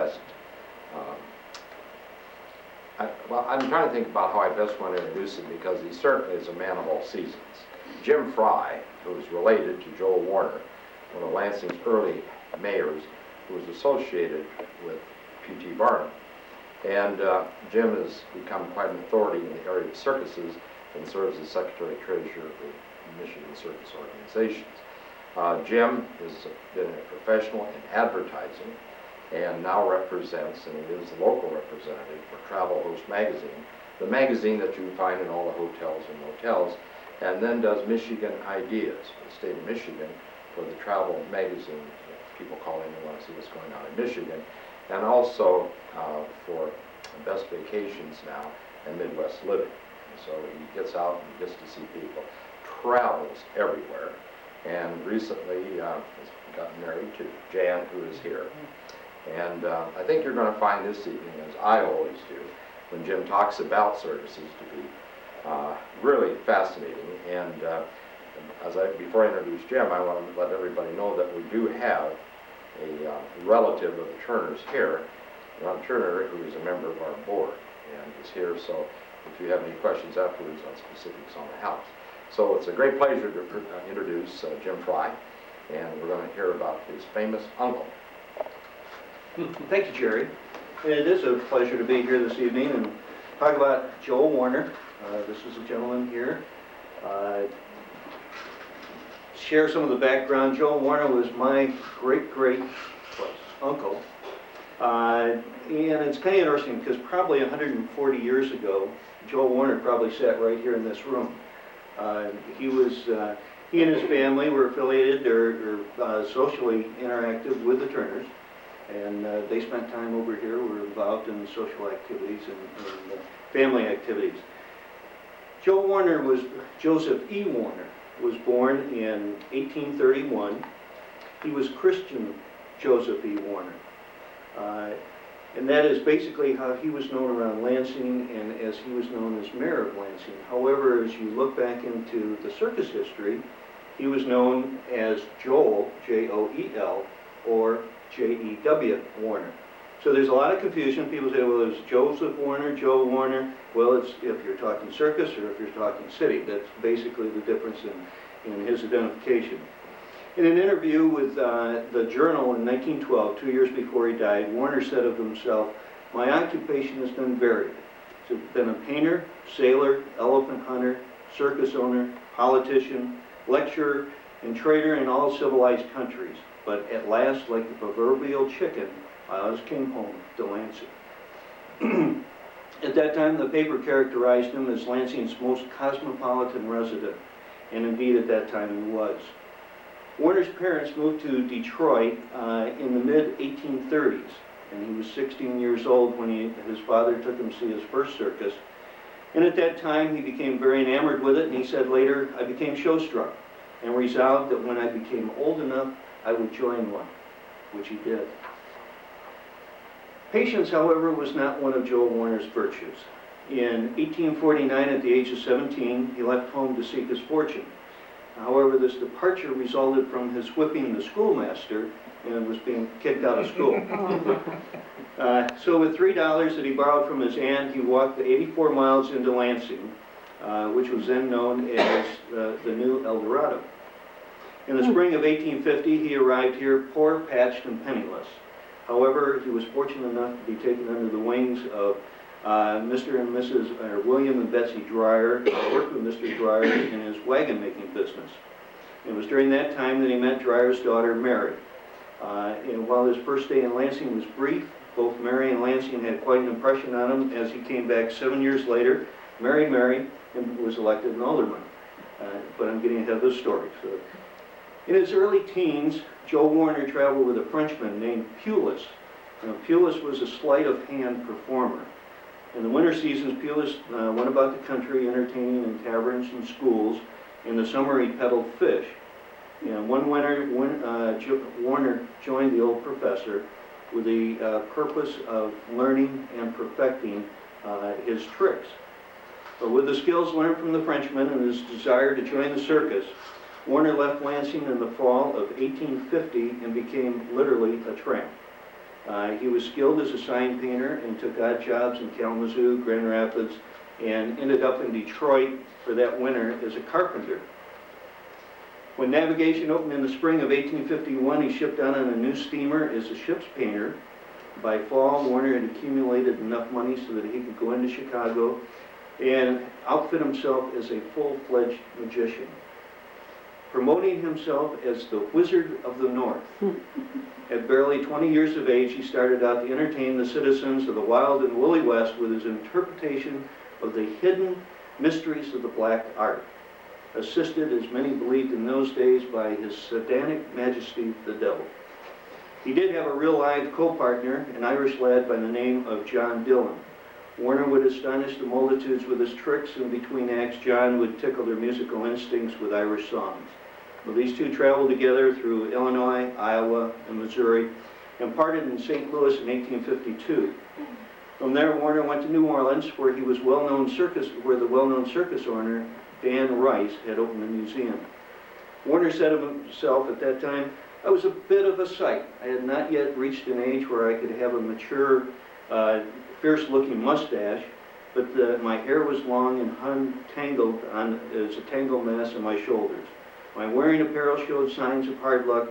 best. I'm trying to think about how I best want to introduce him, because he certainly is a man of all seasons. Jim Fry, who is related to Joel Warner, one of Lansing's early mayors, who was associated with P.T. Barnum. And Jim has become quite an authority in the area of circuses and serves as Secretary-Treasurer of the Michigan Circus Organizations. Jim has been a professional in advertising and now represents, and he is the local representative for Travel Host Magazine, the magazine that you find in all the hotels and motels, and then does Michigan Ideas for the state of Michigan for the travel magazine. People call in and want to see what's going on in Michigan, and also for Best Vacations now and Midwest Living. And so he gets out and gets to see people, travels everywhere, and recently has gotten married to Jan, who is here. And I think you're going to find this evening, as I always do, when Jim talks about circuses, to be really fascinating. And before I introduce Jim, I want to let everybody know that we do have a relative of the Turners here, Ron Turner, who is a member of our board and is here. So if you have any questions afterwards on specifics on the house. So it's a great pleasure to introduce Jim Fry, and we're going to hear about his famous uncle. Thank you, Jerry. It is a pleasure to be here this evening and talk about Joel Warner. This is a gentleman here. Share some of the background. Joel Warner was my great uncle. And it's kind of interesting because probably 140 years ago, Joel Warner probably sat right here in this room. He and his family were affiliated or socially interactive with the Turners. And they spent time over here, were involved in social activities and family activities. Joseph E. Warner was born in 1831. He was Christian Joseph E. Warner. And that is basically how he was known around Lansing and as he was known as mayor of Lansing. However, as you look back into the circus history, he was known as Joel, J-O-E-L, or J-E-W Warner. So there's a lot of confusion. People say, well, it's Joseph Warner, Joe Warner. Well, it's if you're talking circus or if you're talking city. That's basically the difference in his identification. In an interview with the Journal in 1912, 2 years before he died, Warner said of himself, "My occupation has been varied. I've been a painter, sailor, elephant hunter, circus owner, politician, lecturer, and trader in all civilized countries. But at last, like the proverbial chicken, I always came home to Lansing." At that time, the paper characterized him as Lansing's most cosmopolitan resident, and indeed at that time he was. Warner's parents moved to Detroit in the mid-1830s, and he was 16 years old when his father took him to see his first circus. And at that time, he became very enamored with it, and he said later, "I became show-struck and resolved that when I became old enough, I would join one," which he did. Patience, however, was not one of Joel Warner's virtues. In 1849, at the age of 17, he left home to seek his fortune. However, this departure resulted from his whipping the schoolmaster and was being kicked out of school. So with $3 that he borrowed from his aunt, he walked the 84 miles into Lansing, which was then known as the New El Dorado. In the spring of 1850, he arrived here poor, patched, and penniless. However, he was fortunate enough to be taken under the wings of Mr. and Mrs. William and Betsy Dreyer, who worked with Mr. Dreyer in his wagon-making business. It was during that time that he met Dreyer's daughter, Mary. And while his first day in Lansing was brief, both Mary and Lansing had quite an impression on him as he came back 7 years later, married Mary, and was elected an alderman. But I'm getting ahead of the story. So, in his early teens, Joe Warner traveled with a Frenchman named Pulis. Now, Pulis was a sleight-of-hand performer. In the winter seasons, Pulis went about the country entertaining in taverns and schools. In the summer, he peddled fish. And one winter, Warner joined the old professor with the purpose of learning and perfecting his tricks. But with the skills learned from the Frenchman and his desire to join the circus, Warner left Lansing in the fall of 1850 and became literally a tramp. He was skilled as a sign painter and took odd jobs in Kalamazoo, Grand Rapids, and ended up in Detroit for that winter as a carpenter. When navigation opened in the spring of 1851, he shipped out on a new steamer as a ship's painter. By fall, Warner had accumulated enough money so that he could go into Chicago and outfit himself as a full-fledged magician, promoting himself as the Wizard of the North. At barely 20 years of age, he started out to entertain the citizens of the wild and woolly West with his interpretation of the hidden mysteries of the black art, assisted, as many believed in those days, by his satanic majesty, the devil. He did have a real live co-partner, an Irish lad by the name of John Dillon. Warner would astonish the multitudes with his tricks, and between acts, John would tickle their musical instincts with Irish songs. Well, these two traveled together through Illinois, Iowa, and Missouri, and parted in St. Louis in 1852. From there, Warner went to New Orleans, where the well-known circus owner, Dan Rice, had opened a museum. Warner said of himself at that time, "I was a bit of a sight. I had not yet reached an age where I could have a mature, fierce-looking mustache, but my hair was long and hung tangled as a tangled mass on my shoulders. My wearing apparel showed signs of hard luck.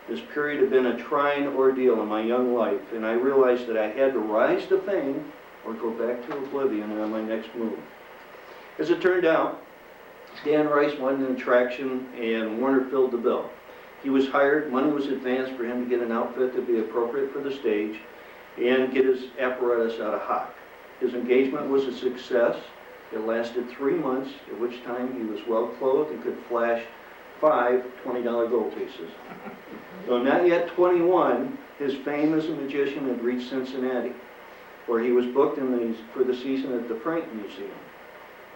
This period had been a trying ordeal in my young life, and I realized that I had to rise to fame or go back to oblivion on my next move." As it turned out, Dan Rice wanted an attraction, and Warner filled the bill. He was hired, money was advanced for him to get an outfit to be appropriate for the stage and get his apparatus out of hock. His engagement was a success. It lasted 3 months, at which time he was well clothed and could flash 5 $20 gold pieces. Though not yet 21, his fame as a magician had reached Cincinnati, where he was booked for the season at the Frank Museum.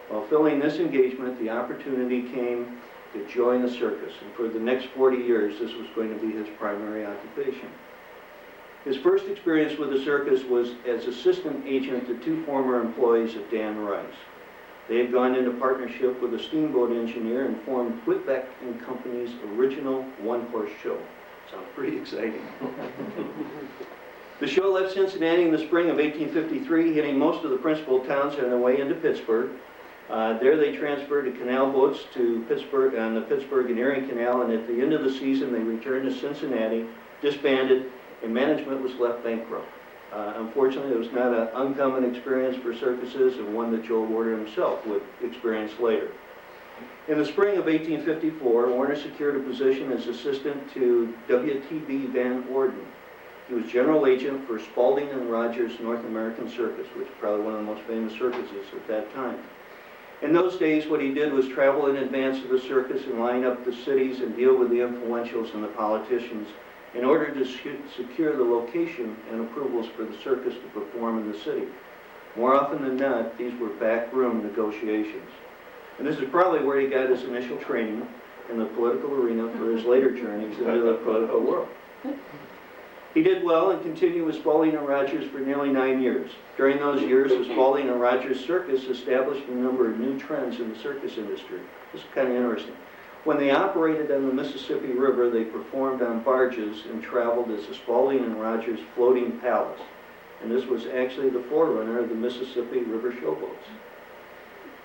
While filling this engagement, the opportunity came to join the circus, and for the next 40 years, this was going to be his primary occupation. His first experience with the circus was as assistant agent to 2 former employees of Dan Rice. They had gone into partnership with a steamboat engineer and formed Whitbeck and Company's original one-horse show. Sounds pretty exciting. The show left Cincinnati in the spring of 1853, hitting most of the principal towns on their way into Pittsburgh. There they transferred to canal boats to Pittsburgh on the Pittsburgh and Erie Canal, and at the end of the season they returned to Cincinnati, disbanded, and management was left bankrupt. Unfortunately, it was not an uncommon experience for circuses, and one that Joel Warner himself would experience later. In the spring of 1854, Warner secured a position as assistant to W.T.B. Van Orden. He was general agent for Spaulding and Rogers North American Circus, which is probably one of the most famous circuses at that time. In those days, what he did was travel in advance of the circus and line up the cities and deal with the influentials and the politicians in order to secure the location and approvals for the circus to perform in the city. More often than not, these were backroom negotiations. And this is probably where he got his initial training in the political arena for his later journeys into the political world. He did well and continued with Spaulding and Rogers for nearly 9 years. During those years, the Spaulding and Rogers Circus established a number of new trends in the circus industry. This is kind of interesting. When they operated on the Mississippi River, they performed on barges and traveled as the Spaulding and Rogers Floating Palace. And this was actually the forerunner of the Mississippi River showboats.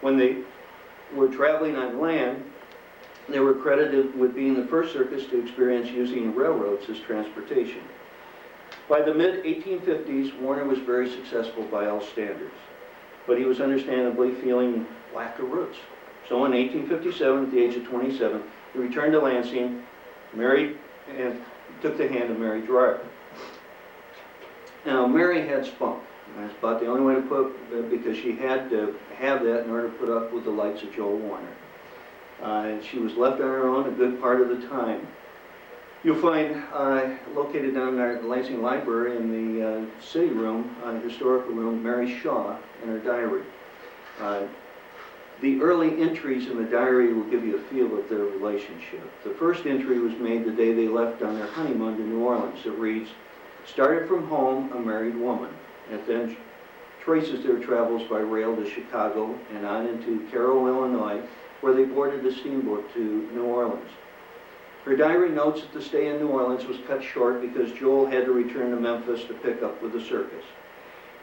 When they were traveling on land, they were credited with being the first circus to experience using railroads as transportation. By the mid-1850s, Warner was very successful by all standards, but he was understandably feeling lack of roots. So in 1857, at the age of 27, he returned to Lansing, married, and took the hand of Mary Dreyer. Now, Mary had spunk. That's about the only way to put, because she had to have that in order to put up with the likes of Joel Warner. And she was left on her own a good part of the time. You'll find, located down in our Lansing Library in the city room, historical room, Mary Shaw and her diary. The early entries in the diary will give you a feel of their relationship. The first entry was made the day they left on their honeymoon to New Orleans. It reads, "Started from home, a married woman." It then traces their travels by rail to Chicago and on into Carroll, Illinois, where they boarded a steamboat to New Orleans. Her diary notes that the stay in New Orleans was cut short because Joel had to return to Memphis to pick up with the circus.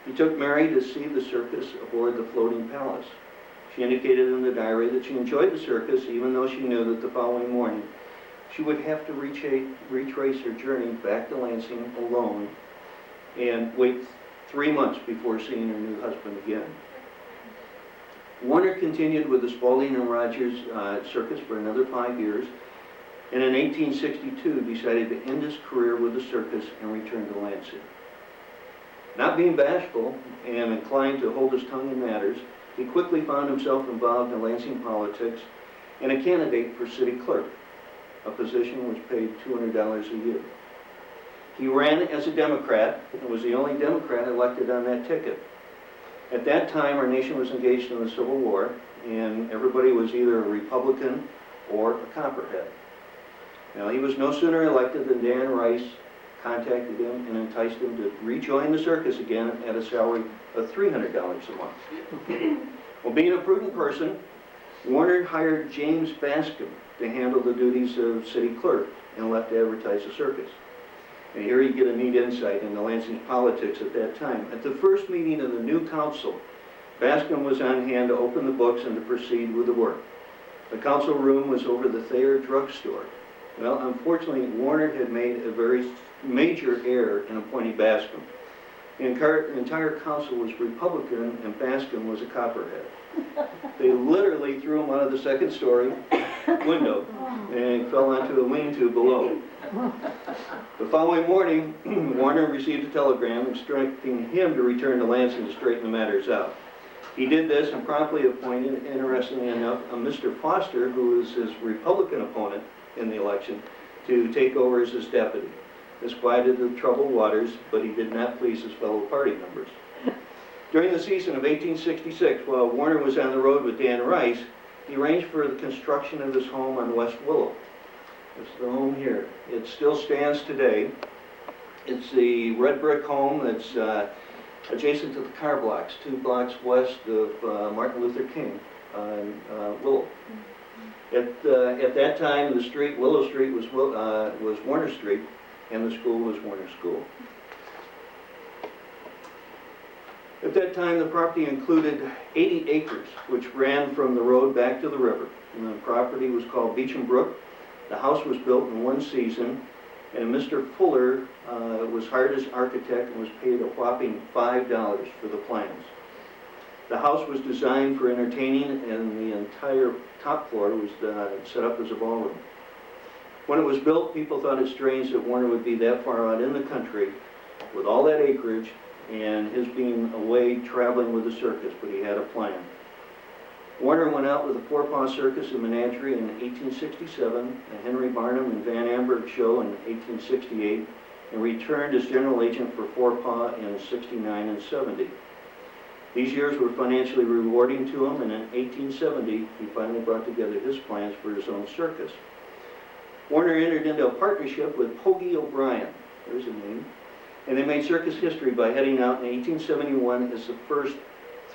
He took Mary to see the circus aboard the floating palace. She indicated in the diary that she enjoyed the circus, even though she knew that the following morning she would have to retrace her journey back to Lansing alone and wait 3 months before seeing her new husband again. Warner continued with the Spaulding and Rogers Circus for another 5 years, and in 1862 decided to end his career with the circus and return to Lansing. Not being bashful and inclined to hold his tongue in matters, he quickly found himself involved in Lansing politics and a candidate for city clerk, a position which paid $200 a year. He ran as a Democrat and was the only Democrat elected on that ticket. At that time, our nation was engaged in the Civil War, and everybody was either a Republican or a Copperhead. Now, he was no sooner elected than Dan Rice contacted him and enticed him to rejoin the circus again at a salary of $300 a month. Well, being a prudent person, Warner hired James Bascom to handle the duties of city clerk and left to advertise the circus. And here you get a neat insight into Lansing's politics at that time. At the first meeting of the new council, Bascom was on hand to open the books and to proceed with the work. The council room was over the Thayer drugstore. Well, unfortunately, Warner had made a very major error in appointing Bascom. The entire council was Republican, and Bascom was a Copperhead. They literally threw him out of the second story window and fell onto a lean-to below. The following morning, Warner received a telegram instructing him to return to Lansing to straighten the matters out. He did this and promptly appointed, interestingly enough, a Mr. Foster, who was his Republican opponent in the election, to take over as his deputy. This quieted the troubled waters, but he did not please his fellow party members. During the season of 1866, while Warner was on the road with Dan Rice, he arranged for the construction of his home on West Willow. It's the home here. It still stands today. It's the red brick home that's adjacent to the car blocks, 2 blocks west of Martin Luther King on Willow. At that time, the street, Willow Street, was Warner Street, and the school was Warner School. At that time, the property included 80 acres, which ran from the road back to the river. And the property was called Beecham Brook. The house was built in 1 season, and Mr. Fuller was hired as architect and was paid a whopping $5 for the plans. The house was designed for entertaining, and the entire top floor was set up as a ballroom. When it was built, people thought it strange that Warner would be that far out in the country with all that acreage and his being away traveling with the circus, but he had a plan. Warner went out with the Four-Paw Circus and Menagerie in 1867, the Henry Barnum and Van Amberg show in 1868, and returned as general agent for Four-Paw in 69 and 70. These years were financially rewarding to him, and in 1870, he finally brought together his plans for his own circus. Warner entered into a partnership with Hoagie O'Brien, there's a name, and they made circus history by heading out in 1871 as the first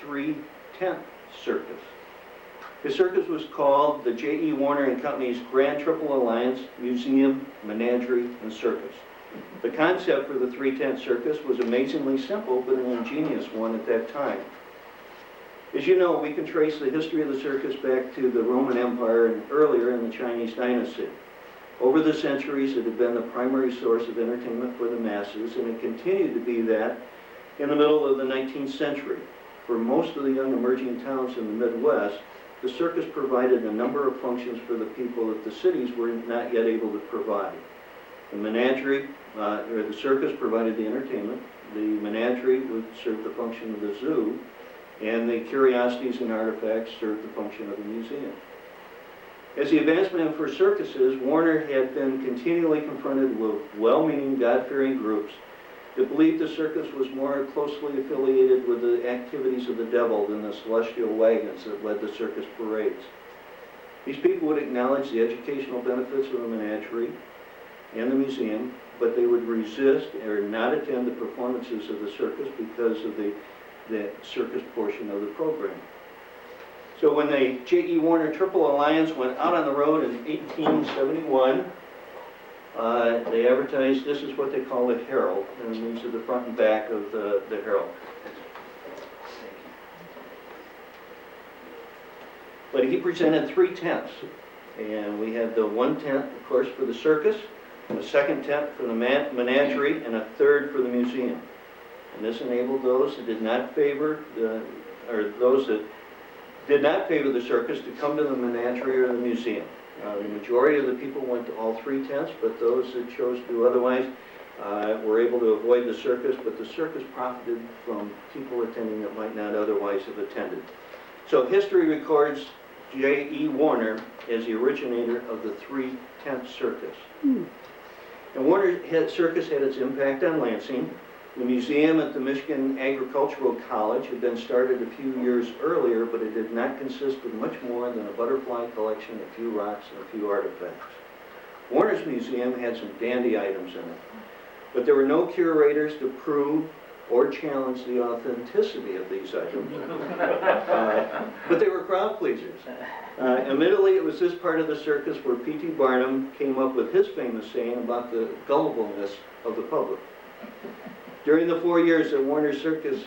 3-tent circus. The circus was called the J.E. Warner and Company's Grand Triple Alliance Museum, Menagerie, and Circus. The concept for the 3-tent circus was amazingly simple, but an ingenious one at that time. As you know, we can trace the history of the circus back to the Roman Empire and earlier in the Chinese dynasty. Over the centuries, it had been the primary source of entertainment for the masses, and it continued to be that in the middle of the 19th century. For most of the young emerging towns in the Midwest, the circus provided a number of functions for the people that the cities were not yet able to provide. The menagerie, or the circus provided the entertainment, the menagerie would serve the function of the zoo, and the curiosities and artifacts served the function of the museum. As the advancement for circuses, Warner had been continually confronted with well-meaning, God-fearing groups that believed the circus was more closely affiliated with the activities of the devil than the celestial wagons that led the circus parades. These people would acknowledge the educational benefits of the menagerie and the museum, but they would resist or not attend the performances of the circus because of the circus portion of the program. So when the J.E. Warner Triple Alliance went out on the road in 1871, They advertised, this is what they call the Herald, and these are the front and back of the Herald. But he presented 3 tents, and we had the 1 tent, of course, for the circus, a 2nd tent for the menagerie, and a 3rd for the museum. And this enabled those that did not favor those that did not favor the circus to come to the menagerie or the museum. The majority of the people went to all 3 tents, but those that chose to do otherwise were able to avoid the circus, but the circus profited from people attending that might not otherwise have attended. So history records J.E. Warner as the originator of the 3-tent circus. And Warner Circus had its impact on Lansing. The museum at the Michigan Agricultural College had been started a few years earlier, but it did not consist of much more than a butterfly collection, a few rocks, and a few artifacts. Warner's museum had some dandy items in it, but there were no curators to prove or challenge the authenticity of these items. But they were crowd pleasers. Admittedly, it was this part of the circus where P.T. Barnum came up with his famous saying about the gullibleness of the public. During the 4 years that Warner Circus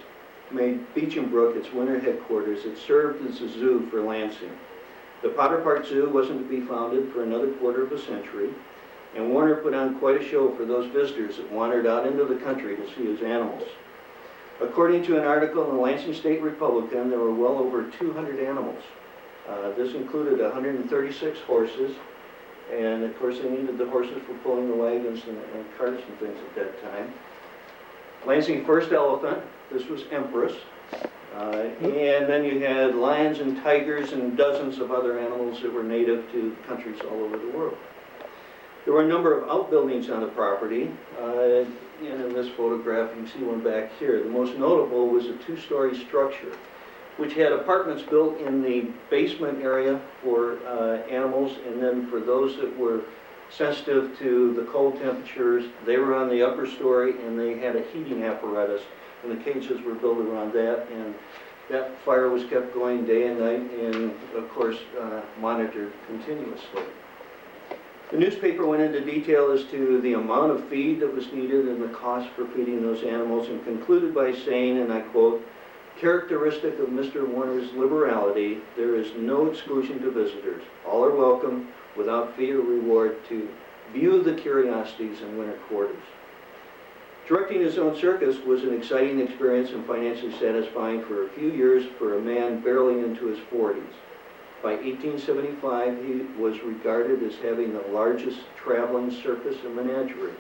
made Beecham Brook its winter headquarters, it served as a zoo for Lansing. The Potter Park Zoo wasn't to be founded for another quarter of a century, and Warner put on quite a show for those visitors that wandered out into the country to see his animals. According to an article in the Lansing State Republican, there were well over 200 animals. This included 136 horses, and of course they needed the horses for pulling the wagons and carts and things at that time. Lansing first elephant, this was Empress, and then you had lions and tigers and dozens of other animals that were native to countries all over the world. There were a number of outbuildings on the property, and in this photograph you can see one back here. The most notable was a 2-story structure which had apartments built in the basement area for animals, and then for those that were sensitive to the cold temperatures, they were on the upper story, and they had a heating apparatus, and the cages were built around that, and that fire was kept going day and night, and of course monitored continuously. The newspaper went into detail as to the amount of feed that was needed and the cost for feeding those animals, and concluded by saying, and I quote, "Characteristic of Mr. Warner's liberality, there is no exclusion to visitors. All are welcome, without fee or reward, to view the curiosities in winter quarters." Directing his own circus was an exciting experience and financially satisfying for a few years for a man barely into his 40s. By 1875, he was regarded as having the largest traveling circus and menagerie.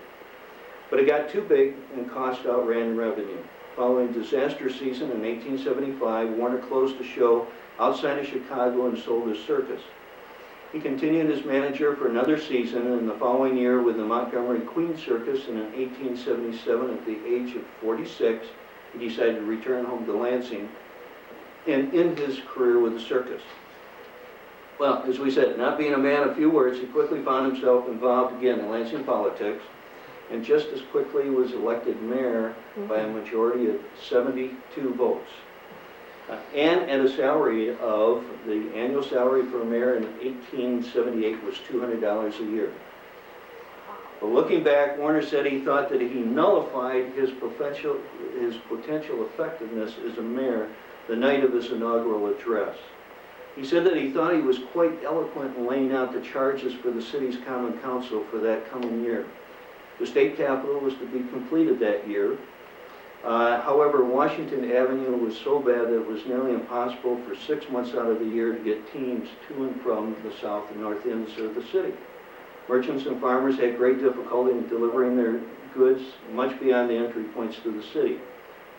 But it got too big and cost outran revenue. Following disaster season in 1875, Warner closed the show outside of Chicago and sold his circus. He continued as manager for another season, and the following year with the Montgomery Queen Circus, and in 1877, at the age of 46, he decided to return home to Lansing and end his career with the circus. Well, as we said, not being a man of few words, he quickly found himself involved again in Lansing politics, and just as quickly was elected mayor by a majority of 72 votes. And at a salary of, the annual salary for a mayor in 1878 was $200 a year. But looking back, Warner said he thought that he nullified his potential effectiveness as a mayor the night of his inaugural address. He said that he thought he was quite eloquent in laying out the charges for the city's common council for that coming year. The state capitol was to be completed that year. However, Washington Avenue was so bad that it was nearly impossible for 6 months out of the year to get teams to and from the south and north ends of the city. Merchants and farmers had great difficulty in delivering their goods much beyond the entry points to the city.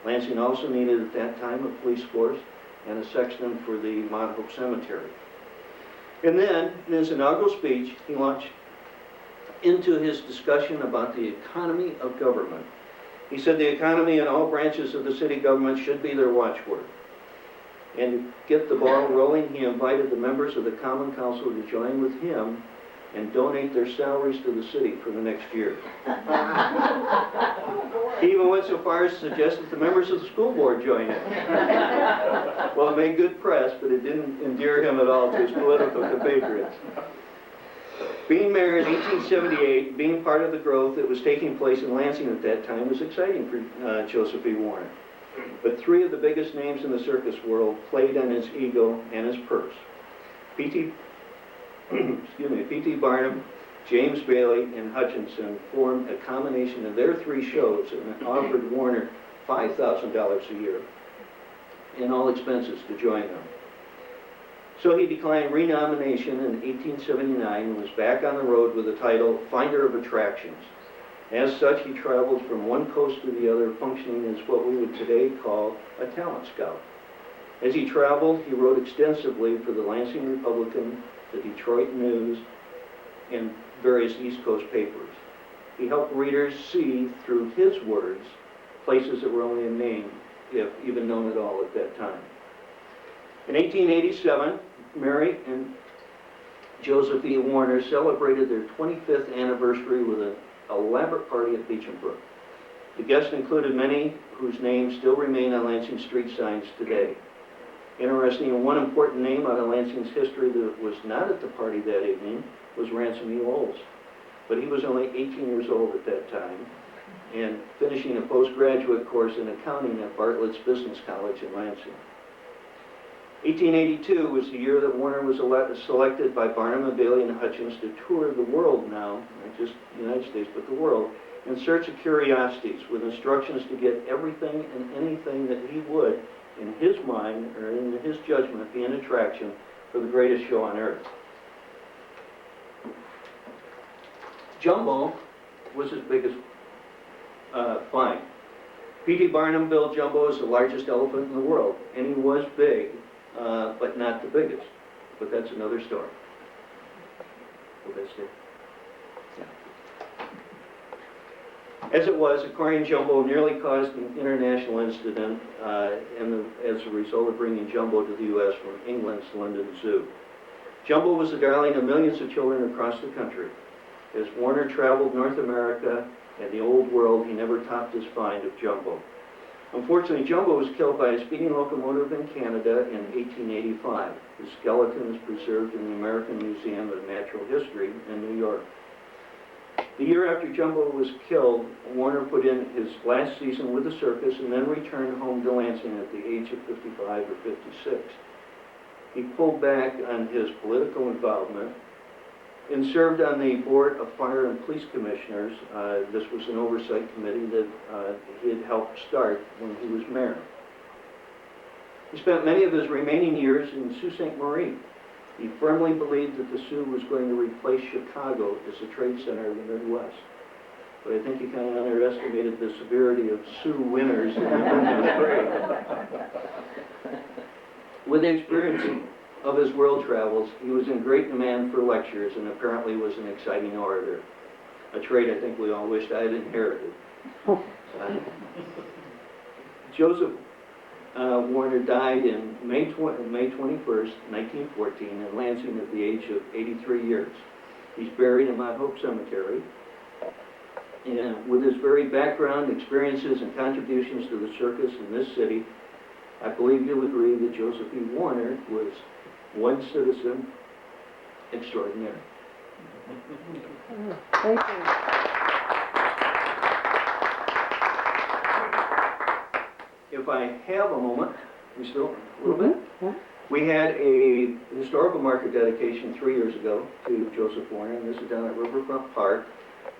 Lansing also needed at that time a police force and a sexton for the Mount Hope Cemetery. And then, in his inaugural speech, he launched into his discussion about the economy of government. He said the economy in all branches of the city government should be their watchword. And to get the ball rolling, he invited the members of the Common Council to join with him and donate their salaries to the city for the next year. He even went so far as to suggest that the members of the school board join in. Well, it made good press, but it didn't endear him at all to his political compatriots. Being mayor in 1878, being part of the growth that was taking place in Lansing at that time was exciting for Joseph E. Warner. But three of the biggest names in the circus world played on his ego and his purse. P.T. Barnum, James Bailey, and Hutchinson formed a combination of their three shows and offered Warner $5,000 a year in all expenses to join them. So he declined renomination in 1879 and was back on the road with the title Finder of Attractions. As such, he traveled from one coast to the other, functioning as what we would today call a talent scout. As he traveled, he wrote extensively for the Lansing Republican, the Detroit News, and various East Coast papers. He helped readers see, through his words, places that were only a name, if even known at all at that time. In 1887, Mary and Joseph E. Warner celebrated their 25th anniversary with an elaborate party at Beach and Brook. The guests included many whose names still remain on Lansing street signs today. Interesting, one important name out of Lansing's history that was not at the party that evening was Ransom E. Olds. But he was only 18 years old at that time and finishing a postgraduate course in accounting at Bartlett's Business College in Lansing. 1882 was the year that Warner was selected by Barnum and Bailey and Hutchins to tour the world now, not just the United States, but the world, in search of curiosities with instructions to get everything and anything that he would, in his mind or in his judgment, be an attraction for the greatest show on earth. Jumbo was his biggest find. P.T. Barnum built Jumbo as the largest elephant in the world, and he was big, but not the biggest. But that's another story. Will that stay? Yeah. As it was, acquiring Jumbo nearly caused an international incident as a result of bringing Jumbo to the U.S. from England's London Zoo. Jumbo was the darling of millions of children across the country. As Warner traveled North America and the old world, he never topped his find of Jumbo. Unfortunately, Jumbo was killed by a speeding locomotive in Canada in 1885. His skeleton is preserved in the American Museum of Natural History in New York. The year after Jumbo was killed, Warner put in his last season with the circus and then returned home to Lansing at the age of 55 or 56. He pulled back on his political involvement and served on the Board of Fire and Police Commissioners. This was an oversight committee that he had helped start when he was mayor. He spent many of his remaining years in Sault Ste. Marie. He firmly believed that the Sioux was going to replace Chicago as a trade center of the Midwest. But I think he kind of underestimated the severity of Sioux winters in the Midwest trade. With the experience of his world travels, he was in great demand for lectures and apparently was an exciting orator, a trait I think we all wished I had inherited. Joseph Warner died in May 21st, 1914 in Lansing at the age of 83 years. He's buried in Mount Hope Cemetery. And with his varied background, experiences, and contributions to the circus in this city, I believe you'll agree that Joseph E. Warner was one citizen extraordinary. Thank you. If I have a moment, we still a little bit? Yeah. We had a historical marker dedication 3 years ago to Joseph Warner, and this is down at Riverfront Park.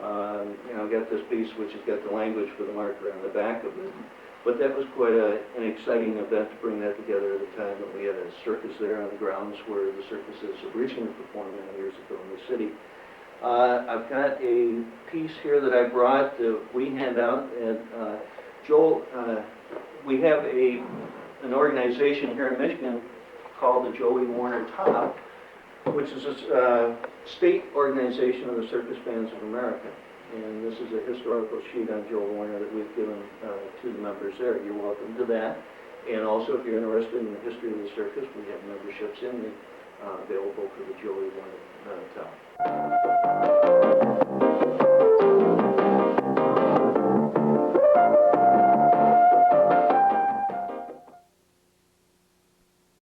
I've got this piece which has got the language for the marker on the back of it. But that was quite an exciting event to bring that together at a time that we had a circus there on the grounds where the circuses originally performed many years ago in the city. I've got a piece here that I brought that we hand out, and Joel, we have an organization here in Michigan called the Joey Warner Top, which is a state organization of the Circus Fans of America. And this is a historical sheet on Joel Warner that we've given to the members there. You're welcome to that. And also, if you're interested in the history of the circus, we have memberships in the available for the Joey Warner Top.